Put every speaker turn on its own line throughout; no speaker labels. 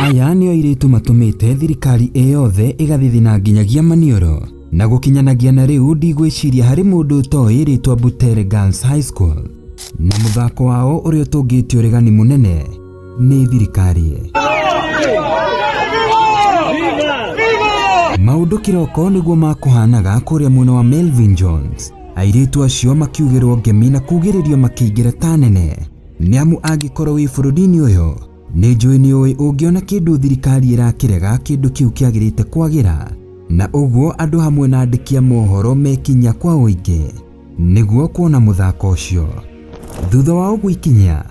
Aya nĩo airĩtu matũmĩte thirikari ĩyothe ĩgathithina nginyagia maniũrũ na gũkinyanagia na rĩu ndigwĩciria harĩ mũndũ ũtoĩ rĩtwa Butere Girls High School na mũthako wao ũrĩa ũtũngĩtio ũregani mũnene nĩ thirikari. Maũndũ kĩroko nĩguo makũhanaga kũrĩa mwena wa Melvin Jones. Airĩtu acio makiugĩrwo ngemi na kugĩrĩrio makĩingĩra ta nene nĩamu angĩkorwo wĩ bũrũri-inĩ ũyũ nĩnjũĩ nĩũĩ ũngĩona kĩndũ thirikari ĩrakĩrega kĩndũ kĩu kĩagĩrĩte kwagĩra, na ũguo andũ hamwe na andĩki a mohoro mekinya kwa ũingĩ nĩguo kuona mũthako ũcio. Thutha wa ũguo ikinya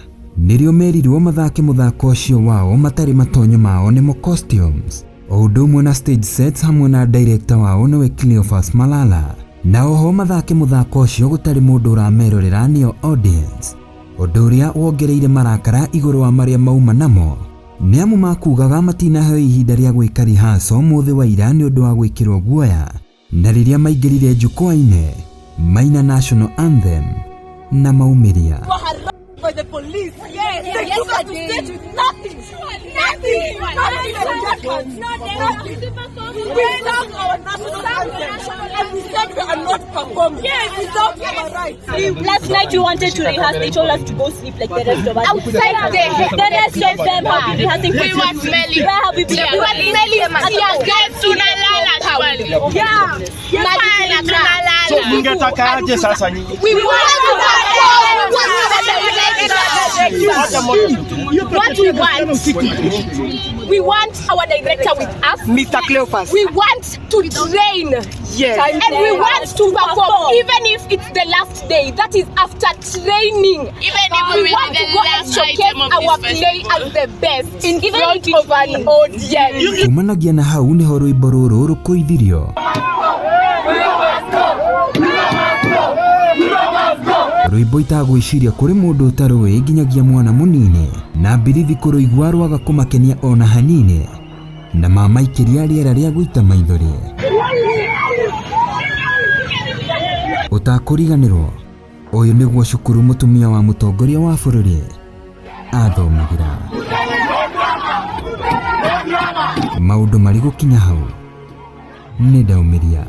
nĩrĩo merirwo mathake mũthako ũcio wao matarĩ matonyo mao nĩmo costumes, o ũndũ ũmwe na stage sets hamwe na director wao nĩwe Cleophas Malala, na oho mathake mũthako ũcio gũtarĩ mũndũ ũramerorera nĩo audience, ũndũ ũrĩa wongereire marakara igũrũ wa marĩa mauma namo nĩamu makugaga matinaheo ihinda rĩa gwĩka rehearsal mũthĩ wa ira nĩ ũndũ wa gwĩkĩrwo guoya, na rĩrĩa maingĩrire njukwa-inĩ maina national anthem na maumĩria.
By the police. Yes, they took us to stage with nothing. Nothing. We sang our national anthem and we said we are not performing. Yes, without our rights.
Last night we wanted to rehearse. They told us to go sleep like the rest of us.
Outside there.
The rest of them have been rehearsing.
We were smelling.
Where have we been?
We were smelling. Tunalala.
Yeah.
Tunalala.
So mungetaka aje sasa nyinyi?
We want to we want our director with us,
Mr. Cleophas.
We want to train,
yes,
and we want to perform, even if it's the last day. That is after training.
Even if
we want to go and showcase our play as the best in front of an audience.
Kumanagia na hau nĩho rwĩmbo rũrũ rũkũithirio. Rwĩmbo itagwĩciria kũrĩ mũndũ ũtarũĩ nginyagia mwana mũnini, na mbirithi kũrũigua rwaga kũmakenia ona hanini, na mamaikĩria rĩera rĩa gũita maithori. Ũtakũriganĩrwo, ũyũ nĩguo cukuru mũtumia wa mũtongoria wa bũrũri athomagĩra. Maũndũ marĩ gũkinya hau nĩ ndaumĩria.